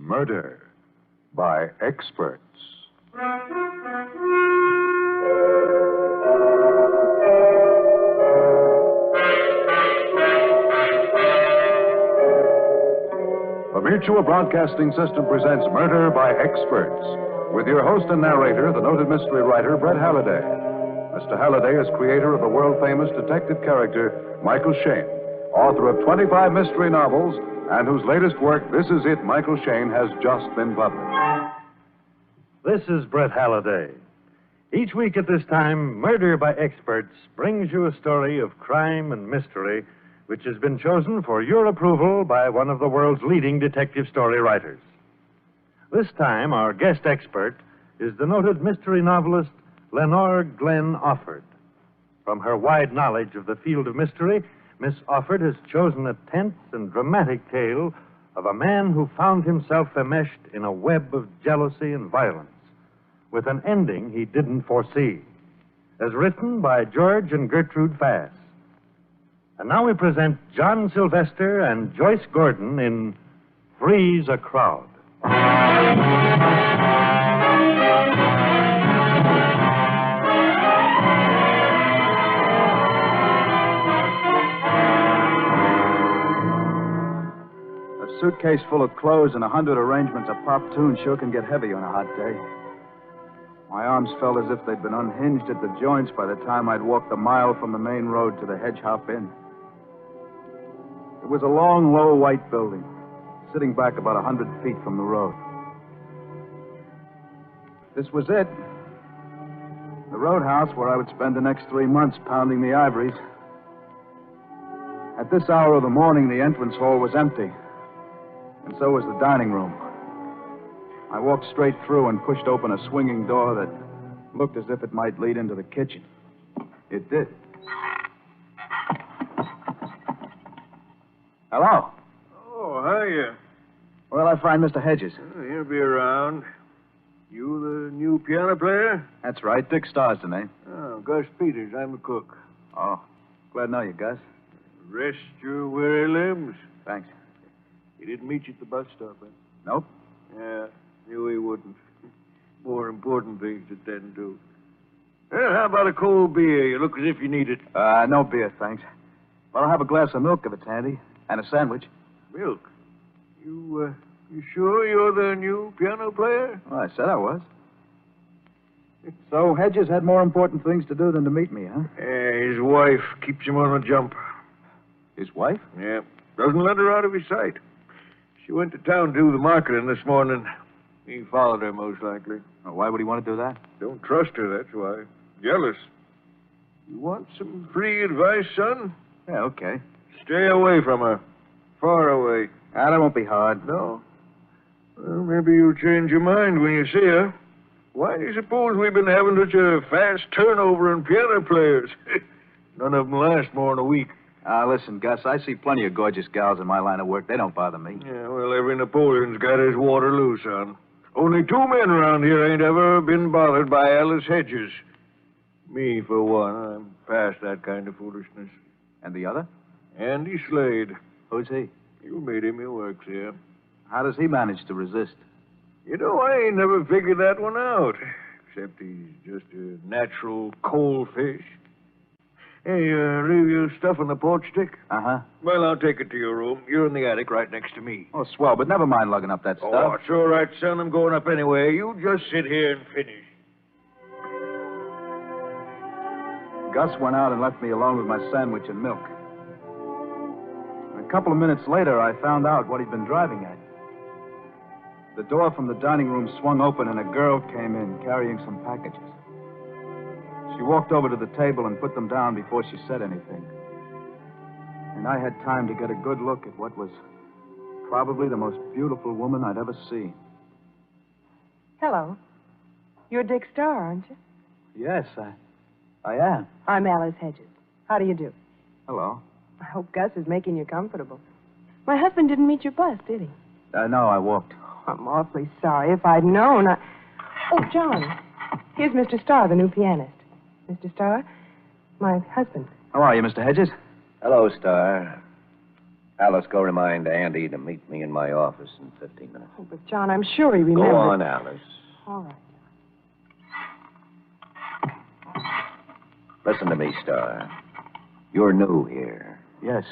Murder by Experts. The Mutual Broadcasting System presents Murder by Experts, with your host and narrator, the noted mystery writer, Brett Halliday. Mr. Halliday is creator of the world-famous detective character, Michael Shayne, author of 25 mystery novels, and whose latest work, This Is It, Michael Shayne, has just been published. This is Brett Halliday. Each week at this time, Murder by Experts brings you a story of crime and mystery which has been chosen for your approval by one of the world's leading detective story writers. This time, our guest expert is the noted mystery novelist Lenore Glenn Offord. From her wide knowledge of the field of mystery, Miss Offord has chosen a tense and dramatic tale of a man who found himself enmeshed in a web of jealousy and violence, with an ending he didn't foresee, as written by George and Gertrude Fass. And now we present John Sylvester and Joyce Gordon in Freeze a Crowd. A suitcase full of clothes and 100 arrangements of pop tunes sure can get heavy on a hot day. My arms felt as if they'd been unhinged at the joints by the time I'd walked a mile from the main road to the Hedge Hop Inn. It was a long, low, white building, sitting back about 100 feet from the road. This was it. The roadhouse where I would spend the next 3 months pounding the ivories. At this hour of the morning, the entrance hall was empty, and so was the dining room. I walked straight through and pushed open a swinging door that looked as if it might lead into the kitchen. It did. Hello. Oh, hiya. Where'll I find Mr. Hedges? Oh, he'll be around. You the new piano player? That's right. Dick Starr's the name. Oh, Gus Peters. I'm the cook. Oh, glad to know you, Gus. Rest your weary limbs. Thanks. He didn't meet you at the bus stop, eh? Nope. Yeah, knew he wouldn't. More important things to tend to. Well, how about a cold beer? You look as if you need it. No beer, thanks. Well, I'll have a glass of milk if it's handy. And a sandwich. Milk? You sure you're the new piano player? Well, I said I was. So Hedges had more important things to do than to meet me, huh? Yeah, his wife keeps him on the jump. His wife? Yeah, doesn't let her out of his sight. She went to town to do the marketing this morning. He followed her, most likely. Well, why would he want to do that? Don't trust her, that's why. Jealous. You want some free advice, son? Yeah, okay. Stay away from her. Far away. That won't be hard. No? Well, maybe you'll change your mind when you see her. Why do you suppose we've been having such a fast turnover in piano players? None of them last more than a week. Listen, Gus, I see plenty of gorgeous gals in my line of work. They don't bother me. Yeah, well, every Napoleon's got his Waterloo, son. Only 2 men around here ain't ever been bothered by Alice Hedges. Me, for one, I'm past that kind of foolishness. And the other? Andy Slade. Who's he? You made him. He works here. How does he manage to resist? You know, I ain't never figured that one out. Except he's just a natural cold fish. Hey, leave your stuff on the porch, Dick? Uh-huh. Well, I'll take it to your room. You're in the attic right next to me. Oh, swell, but never mind lugging up that stuff. Oh, it's all right, son. I'm going up anyway. You just sit here and finish. Gus went out and left me alone with my sandwich and milk. A couple of minutes later, I found out what he'd been driving at. The door from the dining room swung open and a girl came in carrying some packages. She walked over to the table and put them down before she said anything. And I had time to get a good look at what was probably the most beautiful woman I'd ever seen. Hello. You're Dick Starr, aren't you? Yes, I am. I'm Alice Hedges. How do you do? Hello. I hope Gus is making you comfortable. My husband didn't meet your bus, did he? No, I walked. I'm awfully sorry. If I'd known, Oh, John, here's Mr. Starr, the new pianist. Mr. Starr, my husband. How are you, Mr. Hedges? Hello, Star. Alice, go remind Andy to meet me in my office in 15 minutes. Oh, but, John, I'm sure he remembers. Go on, Alice. All right. Listen to me, Star. You're new here. Yes.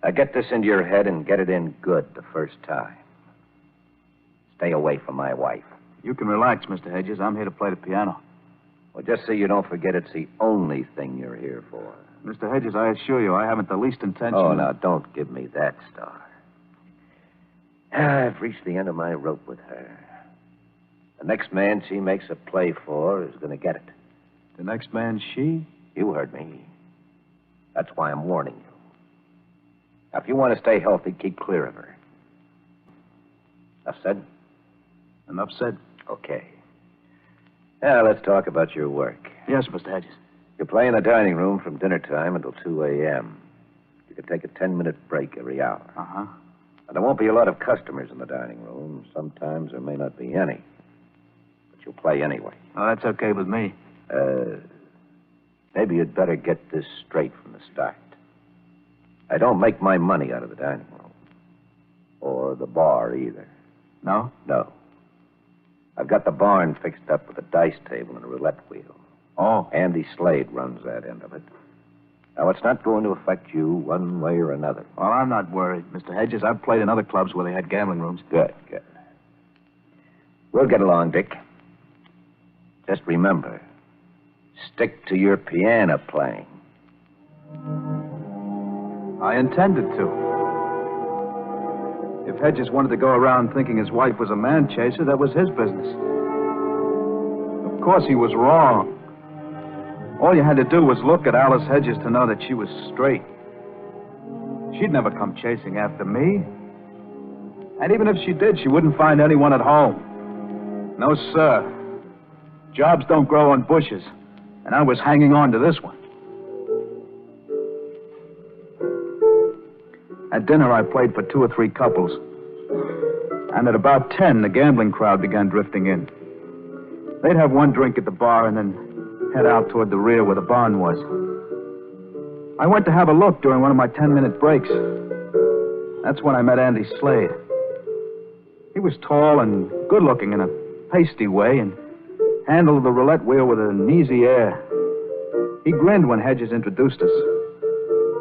Now get this into your head and get it in good the first time. Stay away from my wife. You can relax, Mr. Hedges. I'm here to play the piano. Well, just so you don't forget it's the only thing you're here for. Mr. Hedges, I assure you, I haven't the least intention Oh, of... now, don't give me that, Star. I've reached the end of my rope with her. The next man she makes a play for is going to get it. The next man, she? You heard me. That's why I'm warning you. Now, if you want to stay healthy, keep clear of her. Enough said? Enough said. Okay. Now, let's talk about your work. Yes, Mr. Hedges. You play in the dining room from dinner time until 2 a.m. You can take a 10-minute break every hour. Uh-huh. Now, there won't be a lot of customers in the dining room. Sometimes there may not be any. But you'll play anyway. Oh, that's okay with me. Maybe you'd better get this straight from the start. I don't make my money out of the dining room. Or the bar, either. No? No. I've got the barn fixed up with a dice table and a roulette wheel. Oh. Andy Slade runs that end of it. Now, it's not going to affect you one way or another. Well, I'm not worried, Mr. Hedges. I've played in other clubs where they had gambling rooms. Good, good. We'll get along, Dick. Just remember, stick to your piano playing. I intended to. If Hedges wanted to go around thinking his wife was a man chaser, that was his business. Of course, he was wrong. All you had to do was look at Alice Hedges to know that she was straight. She'd never come chasing after me. And even if she did, she wouldn't find anyone at home. No, sir. Jobs don't grow on bushes. And I was hanging on to this one. At dinner, I played for 2 or 3 couples. And at about 10, the gambling crowd began drifting in. They'd have one drink at the bar and then head out toward the rear where the barn was. I went to have a look during one of my 10-minute breaks. That's when I met Andy Slade. He was tall and good-looking in a pasty way and handled the roulette wheel with an easy air. He grinned when Hedges introduced us.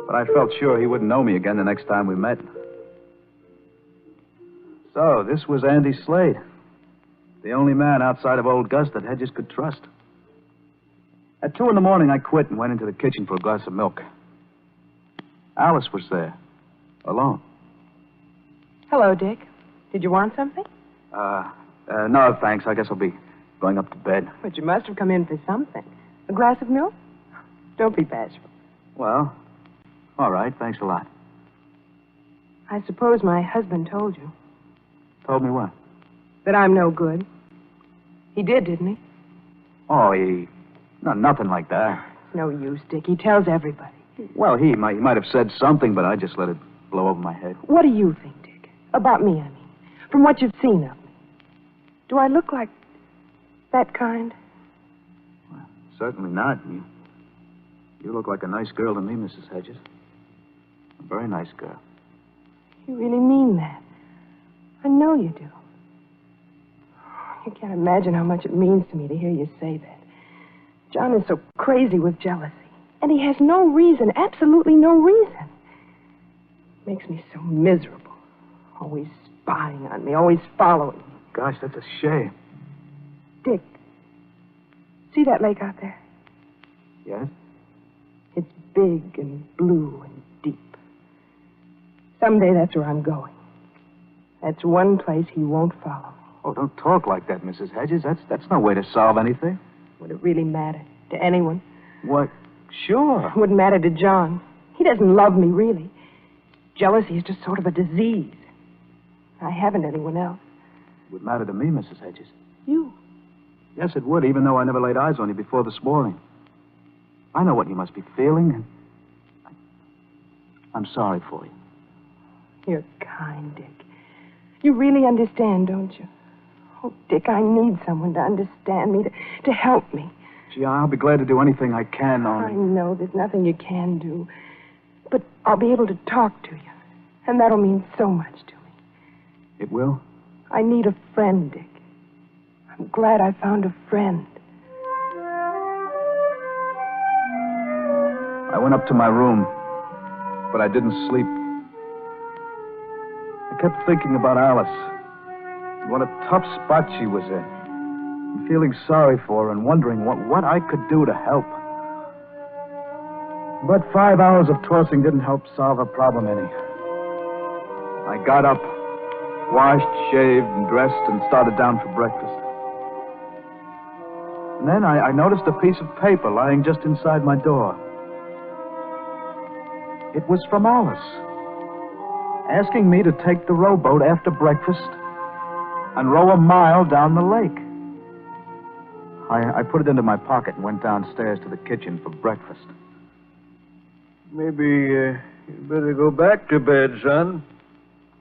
But I felt sure he wouldn't know me again the next time we met. So, this was Andy Slade. The only man outside of old Gus that Hedges could trust. At 2 a.m, I quit and went into the kitchen for a glass of milk. Alice was there, alone. Hello, Dick. Did you want something? No, thanks. I guess I'll be going up to bed. But you must have come in for something. A glass of milk? Don't be bashful. Well, all right. Thanks a lot. I suppose my husband told you. Told me what? That I'm no good. He did, didn't he? Oh, No, nothing like that. It's no use, Dick. He tells everybody. Well, he might have said something, but I just let it blow over my head. What do you think, Dick? About me, I mean. From what you've seen of me. Do I look like that kind? Well, certainly not. You look like a nice girl to me, Mrs. Hedges. A very nice girl. You really mean that? I know you do. You can't imagine how much it means to me to hear you say that. John is so crazy with jealousy. And he has no reason, absolutely no reason. Makes me so miserable. Always spying on me, always following me. Gosh, that's a shame. Dick, see that lake out there? Yes? It's big and blue and deep. Someday that's where I'm going. That's one place he won't follow me. Oh, don't talk like that, Mrs. Hedges. That's no way to solve anything. Would it really matter to anyone? What? Sure. It wouldn't matter to John. He doesn't love me, really. Jealousy is just sort of a disease. I haven't anyone else. It would matter to me, Mrs. Hedges. You? Yes, it would, even though I never laid eyes on you before this morning. I know what you must be feeling, and I'm sorry for you. You're kind, Dick. You really understand, don't you? Oh, Dick, I need someone to understand me, to help me. Gee, I'll be glad to do anything I can, I know there's nothing you can do. But I'll be able to talk to you. And that'll mean so much to me. It will? I need a friend, Dick. I'm glad I found a friend. I went up to my room, but I didn't sleep. I kept thinking about Alice. What a tough spot she was in. And feeling sorry for her and wondering what I could do to help. But 5 hours of tossing didn't help solve her problem any. I got up, washed, shaved, and dressed, and started down for breakfast. And then I noticed a piece of paper lying just inside my door. It was from Alice, asking me to take the rowboat after breakfast and row a mile down the lake. I put it into my pocket and went downstairs to the kitchen for breakfast. Maybe you better go back to bed, son.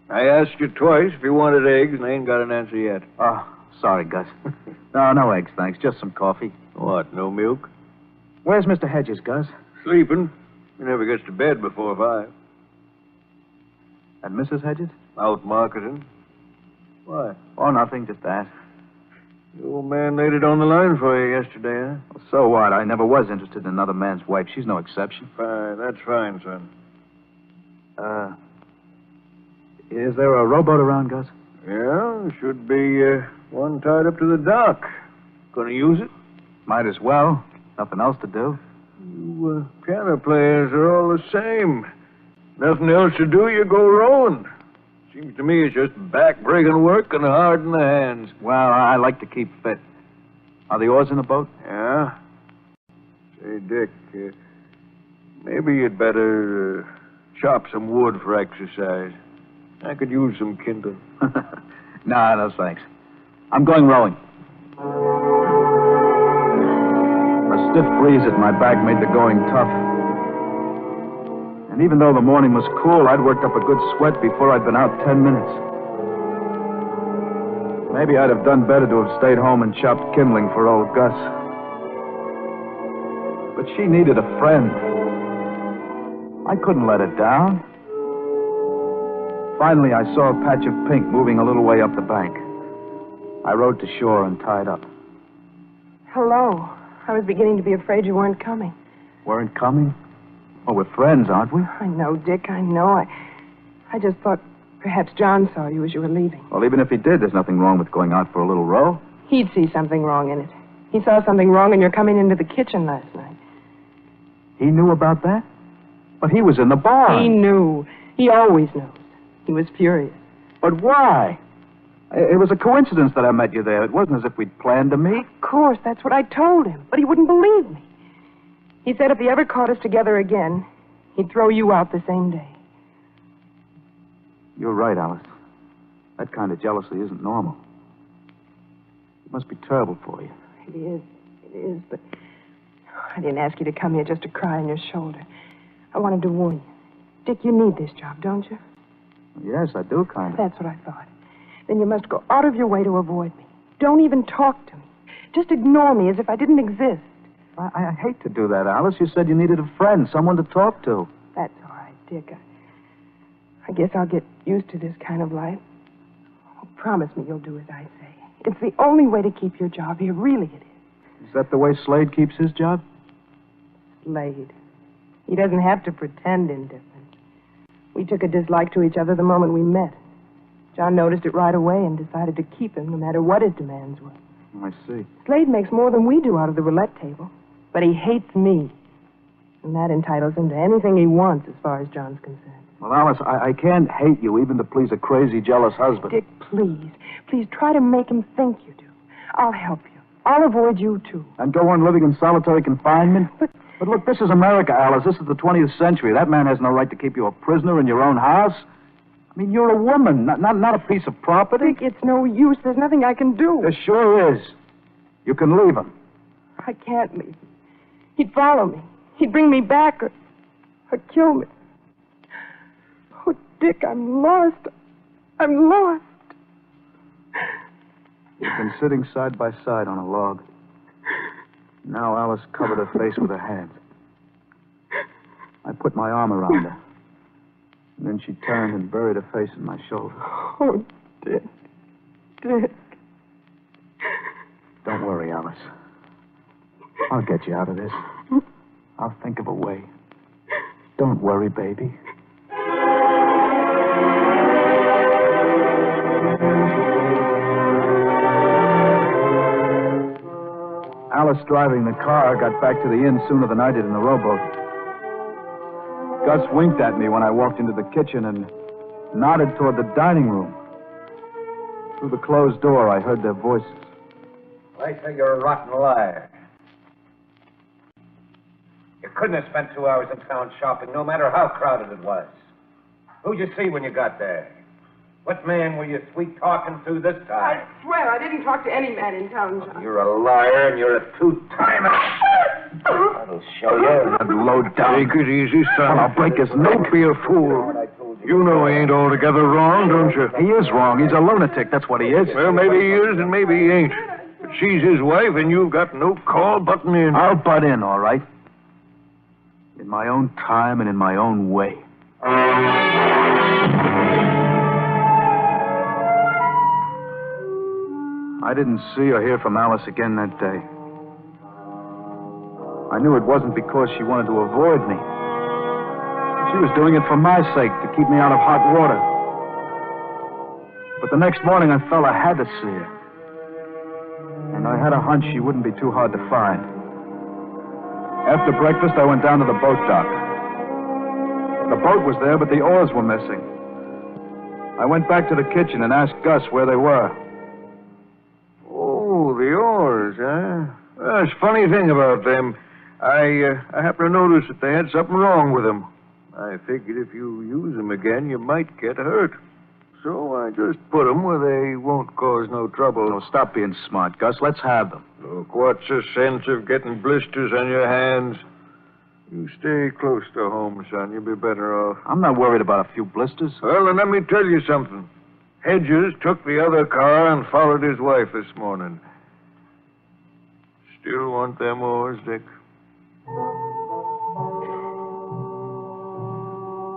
I asked you twice if you wanted eggs, and I ain't got an answer yet. Oh, sorry, Gus. No eggs, thanks. Just some coffee. What, no milk? Where's Mr. Hedges, Gus? Sleeping. He never gets to bed before 5. And Mrs. Hedges? Out marketing. Why? Oh, nothing, just that. The old man laid it on the line for you yesterday, huh? Well, so what? I never was interested in another man's wife. She's no exception. Fine, that's fine, son. Is there a rowboat around, Gus? Yeah, should be one tied up to the dock. Gonna use it? Might as well. Nothing else to do. You piano players are all the same. Nothing else to do, you go rowing. Seems to me it's just back-breaking work and hard in the hands. Well, I like to keep fit. Are the oars in the boat? Yeah? Say, Dick, maybe you'd better chop some wood for exercise. I could use some kindle. No, thanks. I'm going rowing. A stiff breeze at my back made the going tough. And even though the morning was cool, I'd worked up a good sweat before I'd been out 10 minutes. Maybe I'd have done better to have stayed home and chopped kindling for old Gus. But she needed a friend. I couldn't let her down. Finally, I saw a patch of pink moving a little way up the bank. I rowed to shore and tied up. Hello. I was beginning to be afraid you weren't coming. Weren't coming? Oh, we're friends, aren't we? I know, Dick, I know. I just thought perhaps John saw you as you were leaving. Well, even if he did, there's nothing wrong with going out for a little row. He'd see something wrong in it. He saw something wrong in your coming into the kitchen last night. He knew about that? But he was in the barn. He knew. He always knows. He was furious. But why? It was a coincidence that I met you there. It wasn't as if we'd planned to meet. Of course, that's what I told him. But he wouldn't believe me. He said if he ever caught us together again, he'd throw you out the same day. You're right, Alice. That kind of jealousy isn't normal. It must be terrible for you. It is, but I didn't ask you to come here just to cry on your shoulder. I wanted to warn you. Dick, you need this job, don't you? Yes, I do, kind of. That's what I thought. Then you must go out of your way to avoid me. Don't even talk to me. Just ignore me as if I didn't exist. I hate to do that, Alice. You said you needed a friend, someone to talk to. That's all right, Dick. I guess I'll get used to this kind of life. Oh, promise me you'll do as I say. It's the only way to keep your job here. Really, it is. Is that the way Slade keeps his job? Slade. He doesn't have to pretend indifferent. We took a dislike to each other the moment we met. John noticed it right away and decided to keep him no matter what his demands were. I see. Slade makes more than we do out of the roulette table. But he hates me. And that entitles him to anything he wants as far as John's concerned. Well, Alice, I can't hate you even to please a crazy, jealous husband. Dick, please. Please try to make him think you do. I'll help you. I'll avoid you, too. And go on living in solitary confinement? But look, this is America, Alice. This is the 20th century. That man has no right to keep you a prisoner in your own house. I mean, you're a woman, not a piece of property. Dick, it's no use. There's nothing I can do. There sure is. You can leave him. I can't leave him. He'd follow me. He'd bring me back or kill me. Oh, Dick, I'm lost. I'm lost. We've been sitting side by side on a log. Now Alice covered her face with her hands. I put my arm around her. And then she turned and buried her face in my shoulder. Oh, Dick. Dick. Don't worry, Alice. I'll get you out of this. I'll think of a way. Don't worry, baby. Alice, driving the car, got back to the inn sooner than I did in the rowboat. Gus winked at me when I walked into the kitchen and nodded toward the dining room. Through the closed door, I heard their voices. I say you're a rotten liar. You couldn't have spent 2 hours in town shopping, no matter how crowded it was. Who'd you see when you got there? What man were you sweet-talking to this time? I swear I didn't talk to any man in town, John. You're a liar, and you're a two-timer. That'll show you. That low down. Take it easy, son. I'll break his neck. Don't be a fool. You know he ain't altogether wrong, don't you? He is wrong. He's a lunatic. That's what he is. Well, maybe he is and maybe he ain't. But she's his wife, and you've got no call butting in. I'll butt in, all right. In my own time and in my own way. I didn't see or hear from Alice again that day. I knew it wasn't because she wanted to avoid me. She was doing it for my sake, to keep me out of hot water. But the next morning, I felt I had to see her. And I had a hunch she wouldn't be too hard to find. After breakfast, I went down to the boat dock. The boat was there, but the oars were missing. I went back to the kitchen and asked Gus where they were. Oh, the oars, huh? Well, there's a funny thing about them. I happened to notice that they had something wrong with them. I figured if you use them again, you might get hurt. So I just put them where they won't cause no trouble. Oh, stop being smart, Gus. Let's have them. Look, what's the sense of getting blisters on your hands? You stay close to home, son. You'll be better off. I'm not worried about a few blisters. Well, then let me tell you something. Hedges took the other car and followed his wife this morning. Still want them oars, Dick?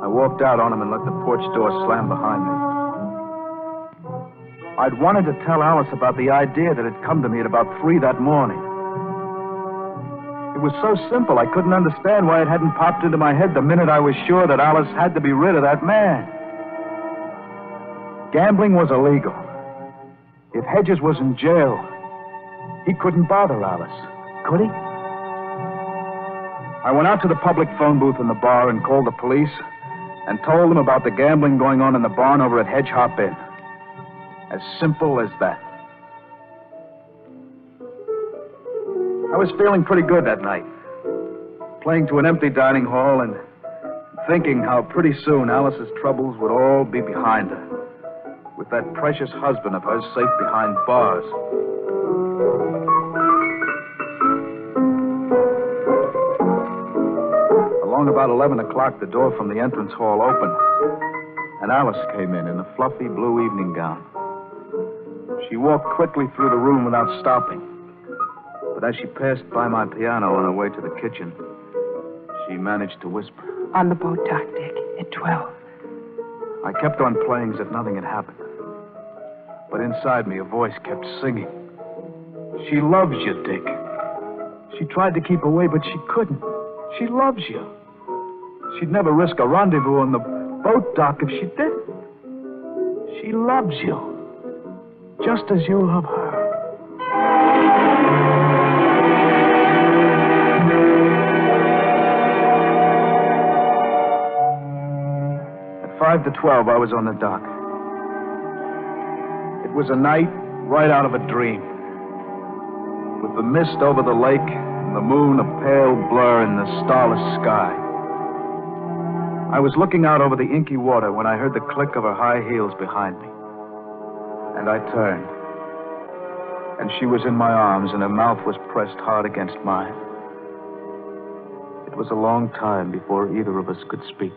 I walked out on him and let the porch door slam behind me. I'd wanted to tell Alice about the idea that had come to me at about 3 that morning. It was so simple, I couldn't understand why it hadn't popped into my head the minute I was sure that Alice had to be rid of that man. Gambling was illegal. If Hedges was in jail, he couldn't bother Alice, could he? I went out to the public phone booth in the bar and called the police and told them about the gambling going on in the barn over at Hedge Hop Inn. As simple as that. I was feeling pretty good that night, playing to an empty dining hall and thinking how pretty soon Alice's troubles would all be behind her, with that precious husband of hers safe behind bars. Along about 11 o'clock, the door from the entrance hall opened, and Alice came in a fluffy blue evening gown. She walked quickly through the room without stopping. But as she passed by my piano on her way to the kitchen, she managed to whisper. On the boat dock, Dick, at 12. I kept on playing as if nothing had happened. But inside me, a voice kept singing. She loves you, Dick. She tried to keep away, but she couldn't. She loves you. She'd never risk a rendezvous on the boat dock if she didn't. She loves you. Just as you love her. At 5 to 12, I was on the dock. It was a night right out of a dream. With the mist over the lake and the moon a pale blur in the starless sky. I was looking out over the inky water when I heard the click of her high heels behind me. And I turned. And she was in my arms, and her mouth was pressed hard against mine. It was a long time before either of us could speak.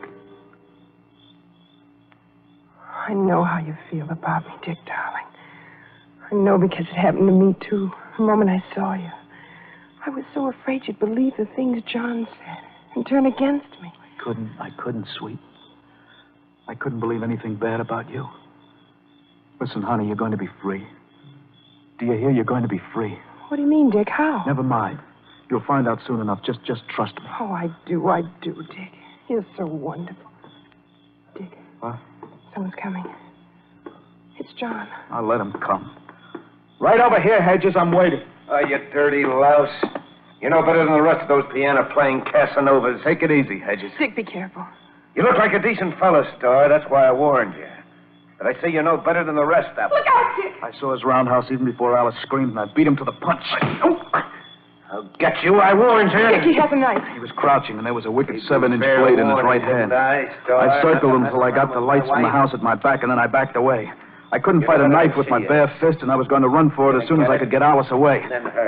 I know how you feel about me, Dick, darling. I know because it happened to me, too. The moment I saw you. I was so afraid you'd believe the things John said and turn against me. I couldn't, sweet. I couldn't believe anything bad about you. Listen, honey, you're going to be free. Do you hear? You're going to be free. What do you mean, Dick? How? Never mind. You'll find out soon enough. Just trust me. Oh, I do, Dick. You're so wonderful. Dick. What? Someone's coming. It's John. I'll let him come. Right over here, Hedges. I'm waiting. Oh, you dirty louse. You know better than the rest of those piano-playing Casanovas. Take it easy, Hedges. Dick, be careful. You look like a decent fellow, Star. That's why I warned you. But I say you know better than the rest of them. Look out, Dick! I saw his roundhouse even before Alice screamed, and I beat him to the punch. I'll get you. I warned you. Dick, he has a knife. He was crouching, and there was a wicked 7-inch blade in his right hand. I circled him until I got the lights from the house at my back, and then I backed away. I couldn't fight a knife with my bare fist, and I was going to run for it as soon as I could get Alice away.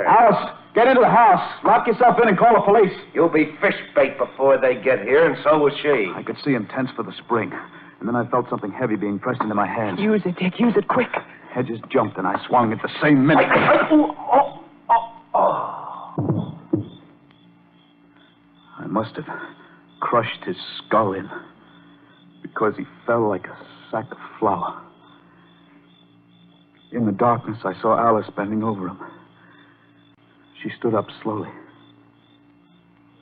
Alice, get into the house. Lock yourself in and call the police. You'll be fish bait before they get here, and so will she. I could see him tense for the spring, and then I felt something heavy being pressed into my hand. Use it, Dick. Use it quick. Hedges jumped, and I swung at the same minute. I must have crushed his skull in because he fell like a sack of flour. In the darkness, I saw Alice bending over him. She stood up slowly.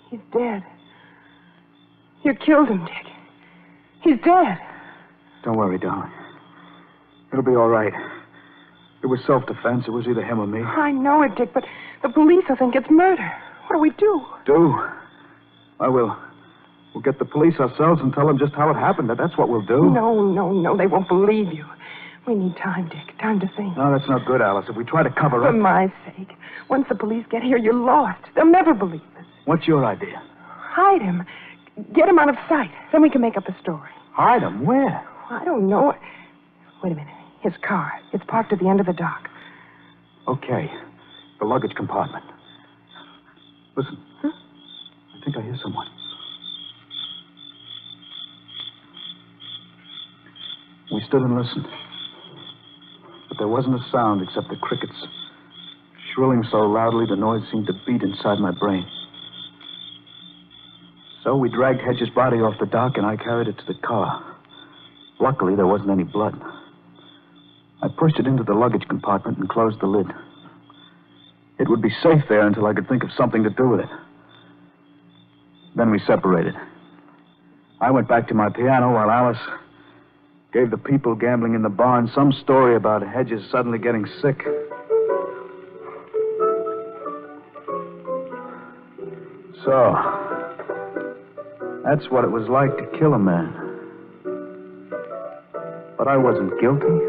He's dead. You killed him, Dick. He's dead. Don't worry, darling. It'll be all right. It was self-defense. It was either him or me. I know it, Dick, but the police will think it's murder. What do we do? We'll get the police ourselves and tell them just how it happened. That's what we'll do. No. They won't believe you. We need time, Dick. Time to think. No, that's not good, Alice. If we try to cover For up... my sake. Once the police get here, you're lost. They'll never believe us. What's your idea? Hide him. Get him out of sight. Then we can make up a story. Hide him? Where? I don't know. Wait a minute. His car. It's parked at the end of the dock. Okay. The luggage compartment. Listen. I think I hear someone. We stood and listened. But there wasn't a sound except the crickets, shrilling so loudly the noise seemed to beat inside my brain. So we dragged Hedges' body off the dock, and I carried it to the car. Luckily, there wasn't any blood. I pushed it into the luggage compartment and closed the lid. It would be safe there until I could think of something to do with it. Then we separated. I went back to my piano while Alice gave the people gambling in the barn some story about Hedges suddenly getting sick. So, that's what it was like to kill a man. But I wasn't guilty.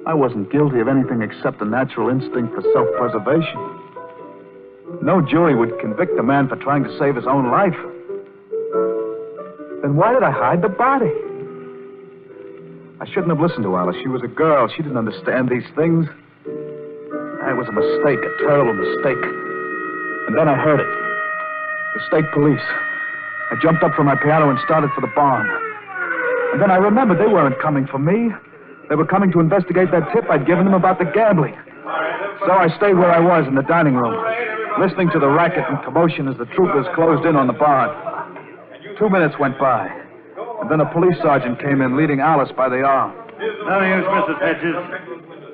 I wasn't guilty of anything except a natural instinct for self-preservation. No jury would convict a man for trying to save his own life. Then why did I hide the body? I shouldn't have listened to Alice. She was a girl. She didn't understand these things. It was a mistake, a terrible mistake. And then I heard it. The state police. I jumped up from my piano and started for the barn. And then I remembered they weren't coming for me. They were coming to investigate that tip I'd given them about the gambling. So I stayed where I was in the dining room, listening to the racket and commotion as the troopers closed in on the barn. 2 minutes went by, and then a police sergeant came in, leading Alice by the arm. No use, Mrs. Hedges.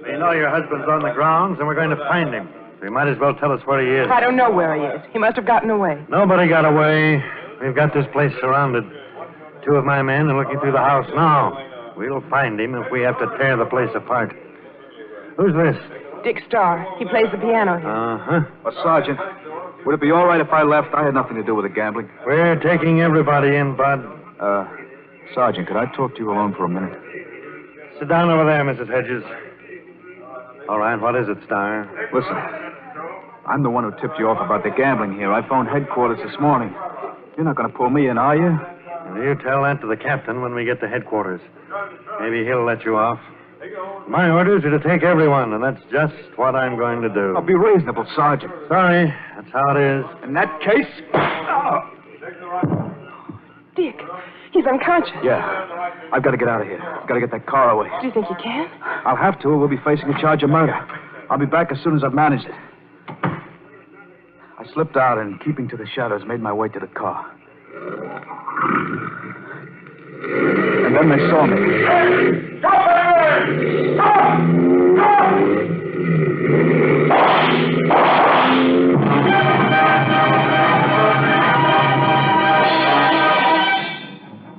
We know your husband's on the grounds, and we're going to find him. So you might as well tell us where he is. I don't know where he is. He must have gotten away. Nobody got away. We've got this place surrounded. 2 of my men are looking through the house now. We'll find him if we have to tear the place apart. Who's this? Dick Starr. He plays the piano here. Uh-huh. Sergeant, would it be all right if I left? I had nothing to do with the gambling. We're taking everybody in, Bud. Sergeant, could I talk to you alone for a minute? Sit down over there, Mrs. Hedges. All right, what is it, Starr? Listen, I'm the one who tipped you off about the gambling here. I phoned headquarters this morning. You're not going to pull me in, are you? Well, you tell that to the captain when we get to headquarters. Maybe he'll let you off. My orders are to take everyone, and that's just what I'm going to do. Oh, be reasonable, Sergeant. Sorry, that's how it is. In that case... Dick, he's unconscious. Yeah, I've got to get out of here. I've got to get that car away. Do you think he can? I'll have to, or we'll be facing a charge of murder. I'll be back as soon as I've managed it. I slipped out and, keeping to the shadows, made my way to the car. then they saw me. Stop there! Stop!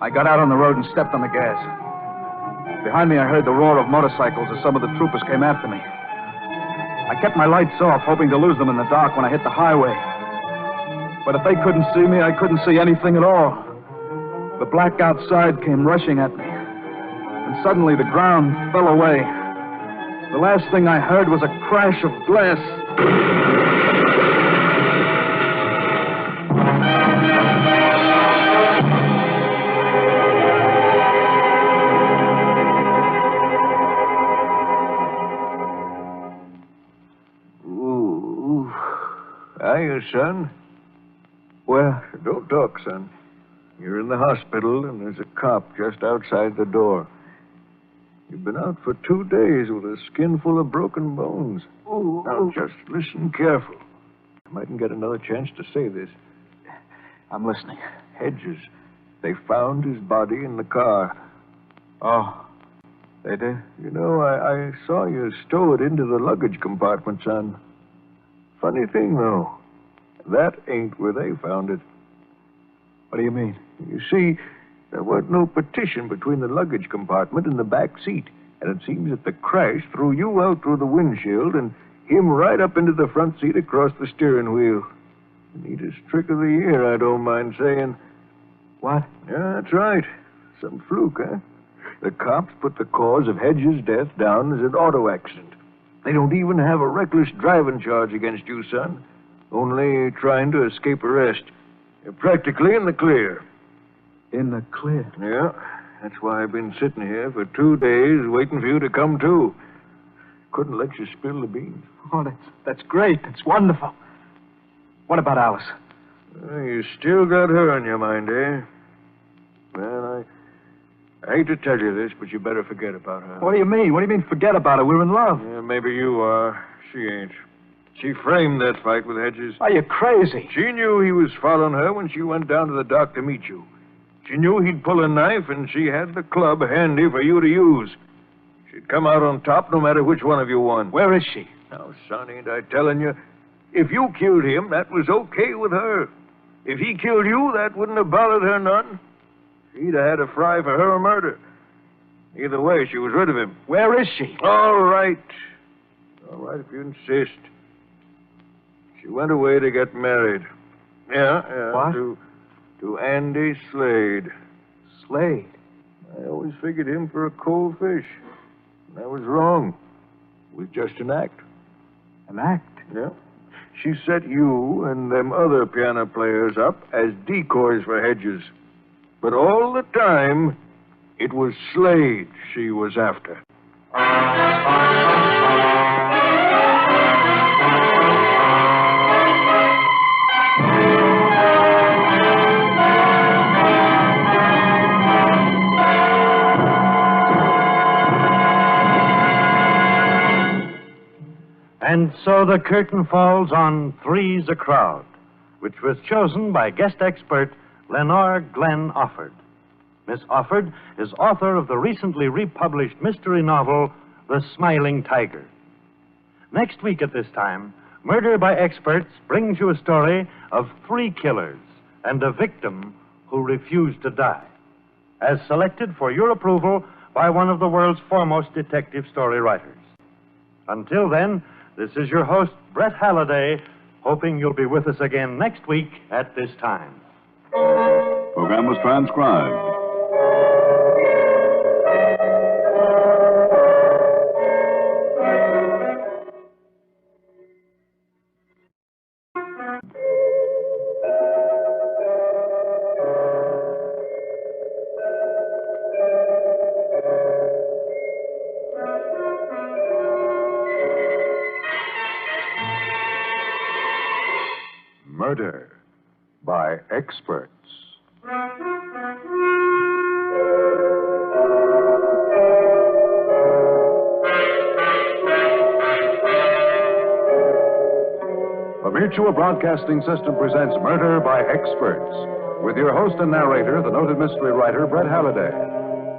I got out on the road and stepped on the gas. Behind me, I heard the roar of motorcycles as some of the troopers came after me. I kept my lights off, hoping to lose them in the dark when I hit the highway. But if they couldn't see me, I couldn't see anything at all. The black outside came rushing at me. And suddenly the ground fell away. The last thing I heard was a crash of glass. Hiya, son. Where? Don't talk, son. You're in the hospital, and there's a cop just outside the door. You've been out for 2 days with a skin full of broken bones. Now, just listen careful. I mightn't get another chance to say this. I'm listening. Hedges. They found his body in the car. Oh, they did? You know, I saw you stow it into the luggage compartment, son. Funny thing, though. That ain't where they found it. What do you mean? You see, there wasn't no partition between the luggage compartment and the back seat. And it seems that the crash threw you out through the windshield and him right up into the front seat across the steering wheel. The neatest trick of the year, I don't mind saying. What? Yeah, that's right. Some fluke, huh? The cops put the cause of Hedges' death down as an auto accident. They don't even have a reckless driving charge against you, son. Only trying to escape arrest. You're practically in the clear. In the clear? Yeah. That's why I've been sitting here for 2 days waiting for you to come to. Couldn't let you spill the beans. Oh, that's great. It's wonderful. What about Alice? You still got her on your mind, eh? Well, I hate to tell you this, but you better forget about her. What do you mean? What do you mean forget about her? We're in love. Yeah, maybe you are. She ain't. She framed that fight with Hedges. Are you crazy? She knew he was following her when she went down to the dock to meet you. She knew he'd pull a knife, and she had the club handy for you to use. She'd come out on top no matter which one of you won. Where is she? Now, son, ain't I telling you? If you killed him, that was okay with her. If he killed you, that wouldn't have bothered her none. She'd have had a fry for her murder. Either way, she was rid of him. Where is she? All right. All right, if you insist. She went away to get married. Yeah. What? To Andy Slade. Slade? I always figured him for a cold fish. And I was wrong. It was just an act. An act? Yeah. She set you and them other piano players up as decoys for Hedges. But all the time, it was Slade she was after. And so the curtain falls on Three's a Crowd, which was chosen by guest expert Lenore Glenn Offord. Miss Offord is author of the recently republished mystery novel, The Smiling Tiger. Next week at this time, Murder by Experts brings you a story of 3 killers and a victim who refused to die, as selected for your approval by one of the world's foremost detective story writers. Until then, this is your host, Brett Halliday, hoping you'll be with us again next week at this time. Program was transcribed. Murder by Experts. The Mutual Broadcasting System presents Murder by Experts, with your host and narrator, the noted mystery writer, Brett Halliday.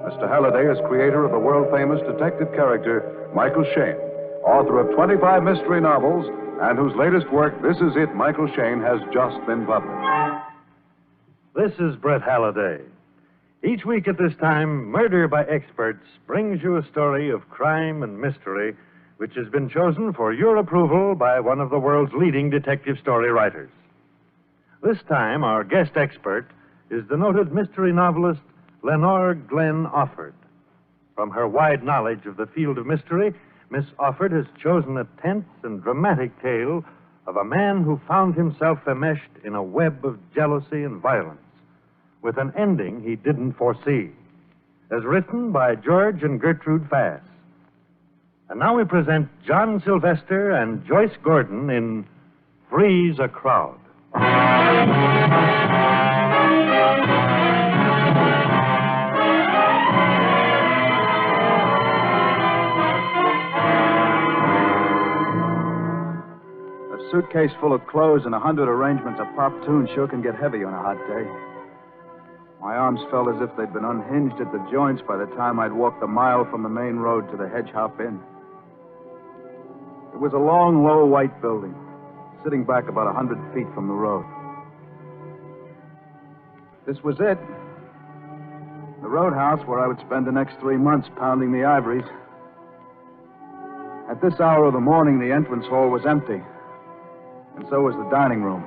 Mr. Halliday is creator of the world-famous detective character, Michael Shayne, author of 25 mystery novels, and whose latest work, This Is It, Michael Shayne, has just been published. This is Brett Halliday. Each week at this time, Murder by Experts brings you a story of crime and mystery which has been chosen for your approval by one of the world's leading detective story writers. This time, our guest expert is the noted mystery novelist Lenore Glenn Offord. From her wide knowledge of the field of mystery, Miss Offord has chosen a tense and dramatic tale of a man who found himself enmeshed in a web of jealousy and violence, with an ending he didn't foresee, as written by George and Gertrude Fass. And now we present John Sylvester and Joyce Gordon in Freeze a Crowd. A suitcase full of clothes and 100 arrangements of pop tunes sure can get heavy on a hot day. My arms felt as if they'd been unhinged at the joints by the time I'd walked the mile from the main road to the Hedge Hop Inn. It was a long, low, white building, sitting back about 100 feet from the road. This was it. The roadhouse where I would spend the next 3 months pounding the ivories. At this hour of the morning, the entrance hall was empty, and so was the dining room.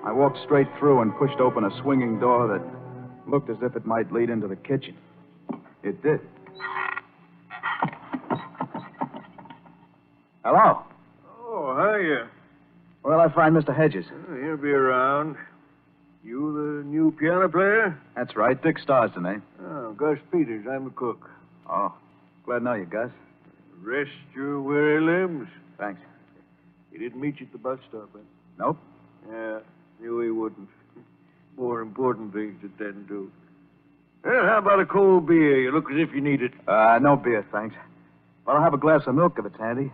I walked straight through and pushed open a swinging door that looked as if it might lead into the kitchen. It did. Hello. Oh, hiya. Where'll I find Mr. Hedges? He'll be around. You the new piano player? That's right. Dick Starr's the name. Oh, Gus Peters. I'm the cook. Oh, glad to know you, Gus. Rest your weary limbs. Thanks. He didn't meet you at the bus stop, eh? Nope. Yeah, knew he wouldn't. More important things to tend to. Well, how about a cold beer? You look as if you need it. No beer, thanks. But I'll have a glass of milk if it's handy.